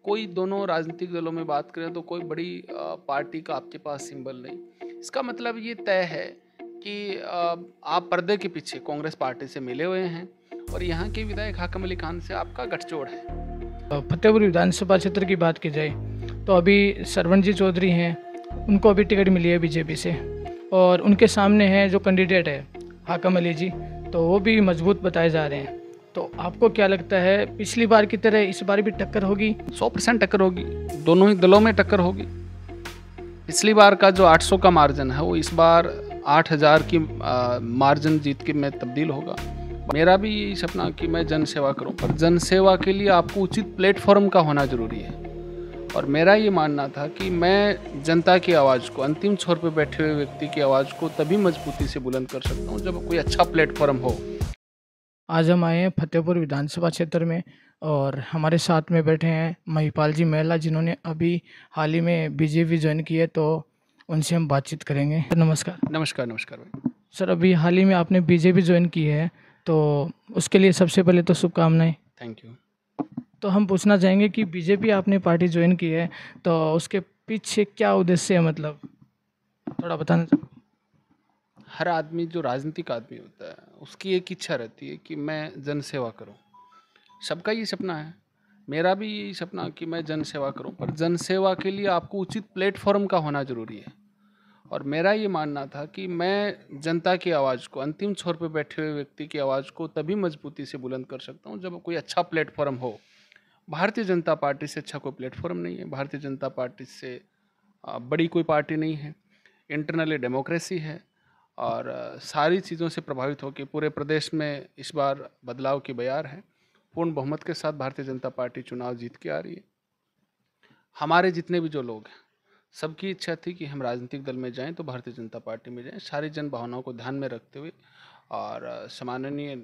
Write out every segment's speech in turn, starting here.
कोई दोनों राजनीतिक दलों में बात करें तो कोई बड़ी पार्टी का आपके पास सिंबल नहीं। इसका मतलब ये तय है कि आप पर्दे के पीछे कांग्रेस पार्टी से मिले हुए हैं और यहाँ के विधायक हाकम अली खान से आपका गठजोड़ है। फतेहपुर विधानसभा क्षेत्र की बात की जाए तो अभी सरवण जी चौधरी हैं, उनको अभी टिकट मिली है बीजेपी से, और उनके सामने है जो कैंडिडेट है हाकम अली जी, तो वो भी मजबूत बताए जा रहे हैं। तो आपको क्या लगता है, पिछली बार की तरह इस बार भी टक्कर होगी? 100% टक्कर होगी, दोनों ही दलों में टक्कर होगी। पिछली बार का जो 800 का मार्जिन है वो इस बार 8000 की मार्जिन जीत के में तब्दील होगा। मेरा भी यही सपना कि मैं जन सेवा करूं, पर जन सेवा के लिए आपको उचित प्लेटफॉर्म का होना जरूरी है। और मेरा ये मानना था कि मैं जनता की आवाज़ को, अंतिम छोर पे बैठे हुए व्यक्ति की आवाज़ को तभी मजबूती से बुलंद कर सकता हूँ जब कोई अच्छा प्लेटफॉर्म हो। आज हम आए हैं फतेहपुर विधानसभा क्षेत्र में और हमारे साथ में बैठे हैं महिपाल जी महिला, जिन्होंने अभी हाल ही में बीजेपी ज्वाइन की है, तो उनसे हम बातचीत करेंगे। नमस्कार। नमस्कार नमस्कार भाई। सर, अभी हाल ही में आपने बीजेपी ज्वाइन की है, तो उसके लिए सबसे पहले तो शुभकामनाएं। Thank you. तो हम पूछना चाहेंगे कि बीजेपी आपने पार्टी ज्वाइन की है, तो उसके पीछे क्या उद्देश्य है, मतलब थोड़ा बताना चाहेंगे? हर आदमी जो राजनीतिक आदमी होता है उसकी एक इच्छा रहती है कि मैं जन सेवा करूं। सबका ये सपना है, मेरा भी यही सपना कि मैं जन सेवा करूं, पर जन सेवा के लिए आपको उचित प्लेटफॉर्म का होना जरूरी है। और मेरा ये मानना था कि मैं जनता की आवाज़ को, अंतिम छोर पे बैठे हुए व्यक्ति की आवाज़ को तभी मजबूती से बुलंद कर सकता हूँ जब कोई अच्छा प्लेटफॉर्म हो। भारतीय जनता पार्टी से अच्छा कोई प्लेटफॉर्म नहीं है। भारतीय जनता पार्टी से बड़ी कोई पार्टी नहीं है। इंटरनली डेमोक्रेसी है और सारी चीज़ों से प्रभावित होकर पूरे प्रदेश में इस बार बदलाव की बयार है। पूर्ण बहुमत के साथ भारतीय जनता पार्टी चुनाव जीत के आ रही है। हमारे जितने भी जो लोग हैं, सबकी इच्छा थी कि हम राजनीतिक दल में जाएं तो भारतीय जनता पार्टी में जाएं, सारी जन भावनाओं को ध्यान में रखते हुए और सम्माननीय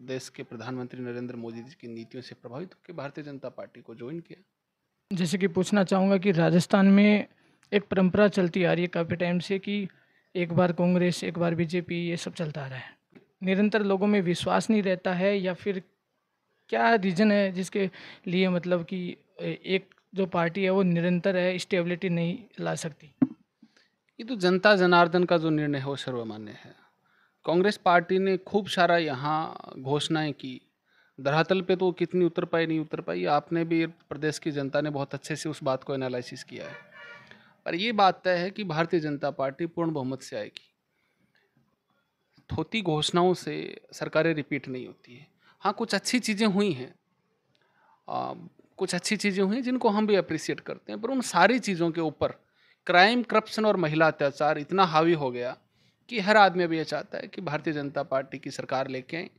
देश के प्रधानमंत्री नरेंद्र मोदी जी की नीतियों से प्रभावित होकर भारतीय जनता पार्टी को ज्वाइन किया। जैसे कि पूछना चाहूँगा कि राजस्थान में एक परंपरा चलती आ रही है काफ़ी टाइम से कि एक बार कांग्रेस, एक बार बीजेपी, ये सब चलता आ रहा है। निरंतर लोगों में विश्वास नहीं रहता है, या फिर क्या रीज़न है जिसके लिए, मतलब कि एक जो पार्टी है वो निरंतर है, स्टेबिलिटी नहीं ला सकती? ये तो जनता जनार्दन का जो निर्णय है वो सर्वमान्य है। कांग्रेस पार्टी ने खूब सारा यहाँ घोषणाएं की, धरातल पे तो कितनी उतर पाई नहीं उतर पाई, आपने भी, प्रदेश की जनता ने बहुत अच्छे से उस बात को एनालिसिस किया है। पर ये बात तय है कि भारतीय जनता पार्टी पूर्ण बहुमत से आएगी। थोती घोषणाओं से सरकारें रिपीट नहीं होती है। हाँ, कुछ अच्छी चीज़ें हुई हैं, आ, कुछ अच्छी चीज़ें हुई हैं जिनको हम भी अप्रिशिएट करते हैं, पर उन सारी चीज़ों के ऊपर क्राइम, करप्शन और महिला अत्याचार इतना हावी हो गया कि हर आदमी अभी ये चाहता है कि भारतीय जनता पार्टी की सरकार लेके आए।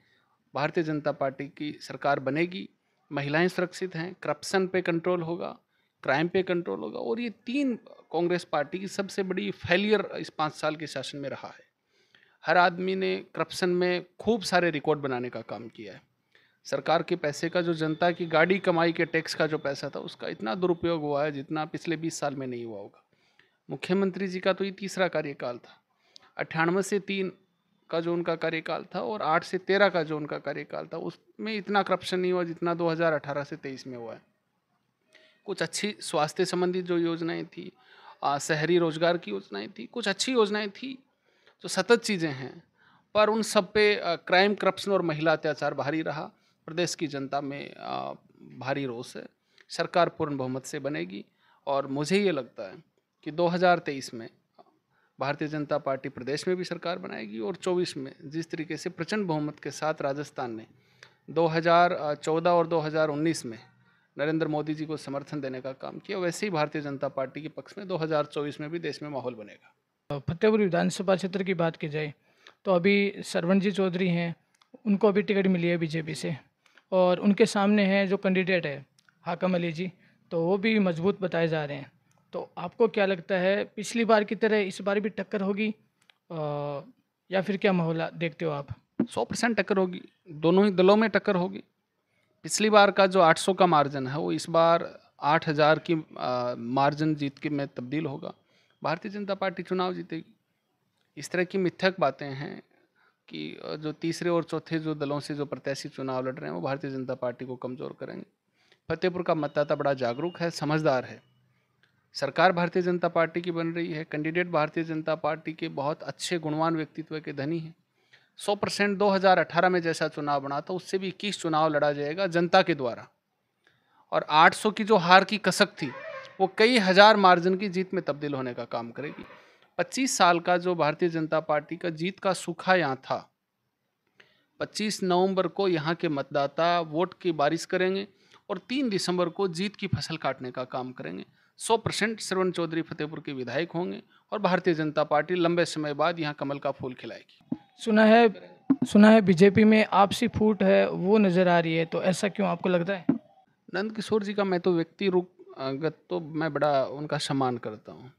भारतीय जनता पार्टी की सरकार बनेगी, महिलाएं सुरक्षित हैं, करप्शन पे कंट्रोल होगा, क्राइम पे कंट्रोल होगा। और ये तीन कांग्रेस पार्टी की सबसे बड़ी फेलियर इस 5 साल के शासन में रहा है। हर आदमी ने करप्शन में खूब सारे रिकॉर्ड बनाने का काम किया है। सरकार के पैसे का, जो जनता की गाड़ी कमाई के टैक्स का जो पैसा था, उसका इतना दुरुपयोग हुआ है जितना पिछले 20 साल में नहीं हुआ होगा। मुख्यमंत्री जी का तो ये तीसरा कार्यकाल था। 98 से 3 का जो उनका कार्यकाल था और 8 से 13 का जो उनका कार्यकाल था, उसमें इतना करप्शन नहीं हुआ जितना 2018 से 23 में हुआ है। कुछ अच्छी स्वास्थ्य संबंधी जो योजनाएं थी, शहरी रोजगार की योजनाएं थी, कुछ अच्छी योजनाएं थी जो सतत चीज़ें हैं, पर उन सब पे क्राइम, करप्शन और महिला अत्याचार भारी रहा। प्रदेश की जनता में भारी रोष है। सरकार पूर्ण बहुमत से बनेगी और मुझे ये लगता है कि 2023 में भारतीय जनता पार्टी प्रदेश में भी सरकार बनाएगी और 24 में जिस तरीके से प्रचंड बहुमत के साथ राजस्थान ने 2014 और 2019 में नरेंद्र मोदी जी को समर्थन देने का काम किया, वैसे ही भारतीय जनता पार्टी के पक्ष में 2024 में भी देश में माहौल बनेगा। फतेहपुर विधानसभा क्षेत्र की बात की जाए तो अभी सरवण जी चौधरी हैं, उनको अभी टिकट मिली है बीजेपी से, और उनके सामने है जो कैंडिडेट है हाकम अली जी, तो वो भी मजबूत बताए जा रहे हैं। तो आपको क्या लगता है, पिछली बार की तरह इस बार भी टक्कर होगी, या फिर क्या माहौल देखते हो आप? 100% टक्कर होगी, दोनों ही दलों में टक्कर होगी। पिछली बार का जो 800 का मार्जिन है वो इस बार 8000 की मार्जिन जीत के में तब्दील होगा। भारतीय जनता पार्टी चुनाव जीतेगी। इस तरह की मिथ्यक बातें हैं कि जो तीसरे और चौथे जो दलों से जो प्रत्याशी चुनाव लड़ रहे हैं वो भारतीय जनता पार्टी को कमज़ोर करेंगे। फतेहपुर का मतदाता बड़ा जागरूक है, समझदार है। सरकार भारतीय जनता पार्टी की बन रही है, कैंडिडेट भारतीय जनता पार्टी के बहुत अच्छे गुणवान व्यक्तित्व के धनी हैं। 100% 2018 में जैसा चुनाव बना था उससे भी 21 चुनाव लड़ा जाएगा जनता के द्वारा। और 800 की जो हार की कसक थी वो कई हजार मार्जिन की जीत में तब्दील होने का काम करेगी। 25 साल का जो भारतीय जनता पार्टी का जीत का सूखा यहाँ था, 25 नवंबर को यहाँ के मतदाता वोट की बारिश करेंगे और 3 दिसंबर को जीत की फसल काटने का काम करेंगे। 100% श्रवण चौधरी फतेहपुर के विधायक होंगे और भारतीय जनता पार्टी लंबे समय बाद यहाँ कमल का फूल खिलाएगी। सुना है बीजेपी में आपसी फूट है, वो नज़र आ रही है, तो ऐसा क्यों आपको लगता है? नंद किशोर जी का मैं तो व्यक्तिगत तो मैं बड़ा उनका सम्मान करता हूँ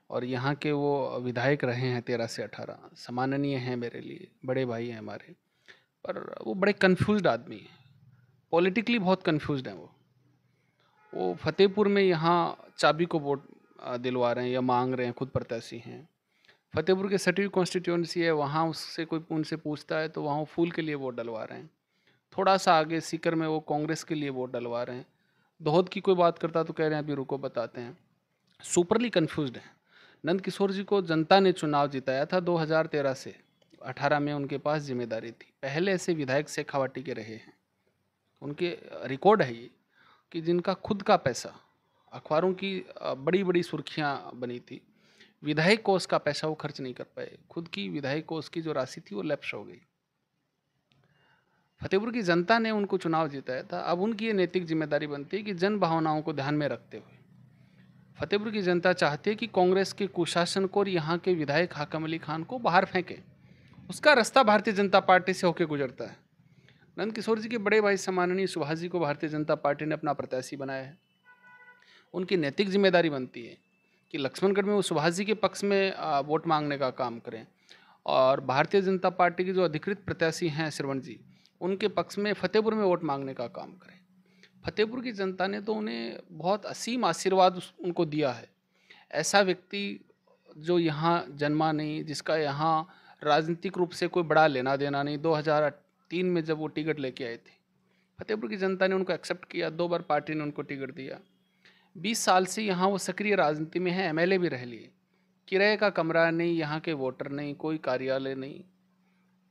और यहाँ के वो विधायक रहे हैं 13 से 18, सम्माननीय हैं मेरे लिए, बड़े भाई हैं हमारे। पर वो बड़े कंफ्यूज्ड आदमी हैं, पॉलिटिकली बहुत कंफ्यूज्ड हैं वो फतेहपुर में यहाँ चाबी को वोट दिलवा रहे हैं या मांग रहे हैं, खुद प्रत्याशी हैं। फतेहपुर के सटीव कॉन्स्टिट्यूंसी है, वहाँ उससे कोई उनसे पूछता है तो वहाँ वो फूल के लिए वोट डलवा रहे हैं। थोड़ा सा आगे सीकर में वो कांग्रेस के लिए वोट डलवा रहे हैं। दहोद की कोई बात करता तो कह रहे हैं अभी रुको बताते हैं। सुपरली कंफ्यूज्ड है। नंद किशोर जी को जनता ने चुनाव जिताया था 2013 से 18 में, उनके पास जिम्मेदारी थी। पहले ऐसे विधायक शेखावाटी के रहे हैं, उनके रिकॉर्ड है ये कि जिनका खुद का पैसा, अखबारों की बड़ी बड़ी सुर्खियां बनी थी, विधायक कोष का पैसा वो खर्च नहीं कर पाए, खुद की विधायक कोष की जो राशि थी वो लैप्स हो गई। फतेहपुर की जनता ने उनको चुनाव जिताया था। अब उनकी ये नैतिक जिम्मेदारी बनती है कि जन भावनाओं को ध्यान में रखते हुए फतेहपुर की जनता चाहती है कि कांग्रेस के कुशासन को और यहाँ के विधायक हाकम अली खान को बाहर फेंके। उसका रास्ता भारतीय जनता पार्टी से होकर गुजरता है। नंद किशोर जी के बड़े भाई सम्माननीय सुभाष जी को भारतीय जनता पार्टी ने अपना प्रत्याशी बनाया है। उनकी नैतिक जिम्मेदारी बनती है कि लक्ष्मणगढ़ में वो सुभाष जी के पक्ष में वोट मांगने का काम करें और भारतीय जनता पार्टी के जो अधिकृत प्रत्याशी हैं श्रवण जी, उनके पक्ष में फतेहपुर में वोट मांगने का काम करें। फतेहपुर की जनता ने तो उन्हें बहुत असीम आशीर्वाद उनको दिया है। ऐसा व्यक्ति जो यहाँ जन्मा नहीं, जिसका यहाँ राजनीतिक रूप से कोई बड़ा लेना देना नहीं, 2003 में जब वो टिकट लेके आए थे, फतेहपुर की जनता ने उनको एक्सेप्ट किया, 2 बार पार्टी ने उनको टिकट दिया। 20 साल से यहाँ वो सक्रिय राजनीति में है, MLA भी रह लिए। किराए का कमरा नहीं, यहाँ के वोटर नहीं, कोई कार्यालय नहीं,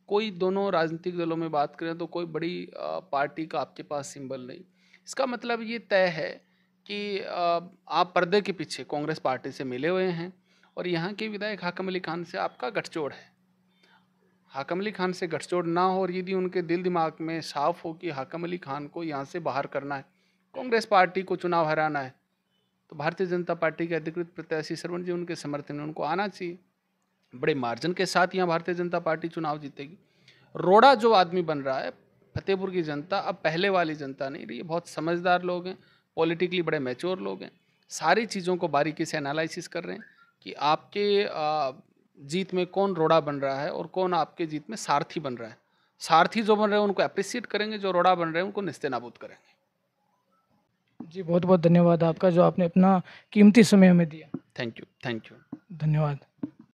कोई दोनों राजनीतिक दलों में बात करें तो कोई बड़ी पार्टी का आपके पास सिंबल नहीं। इसका मतलब ये तय है कि आप पर्दे के पीछे कांग्रेस पार्टी से मिले हुए हैं और यहाँ के विधायक हाकम अली खान से आपका गठजोड़ है। हाकम अली खान से गठजोड़ ना हो और यदि उनके दिल दिमाग में साफ हो कि हाकम अली खान को यहाँ से बाहर करना है, कांग्रेस पार्टी को चुनाव हराना है, तो भारतीय जनता पार्टी के अधिकृत प्रत्याशी श्रवण जी उनके समर्थन में उनको आना चाहिए। बड़े मार्जिन के साथ यहाँ भारतीय जनता पार्टी चुनाव जीतेगी। रोड़ा जो आदमी बन रहा है, फतेहपुर की जनता अब पहले वाली जनता नहीं रही, बहुत समझदार लोग हैं, पॉलिटिकली बड़े मैच्योर लोग हैं, सारी चीज़ों को बारीकी से एनालिसिस कर रहे हैं कि आपके जीत में कौन रोड़ा बन रहा है और कौन आपके जीत में सारथी बन रहा है। सारथी जो बन रहे हैं उनको अप्रिशिएट करेंगे, जो रोड़ा बन रहे हैं उनको निस्तेनाबूद करेंगे। जी, बहुत बहुत धन्यवाद आपका, जो आपने अपना कीमती समय हमें दिया। Thank you. धन्यवाद।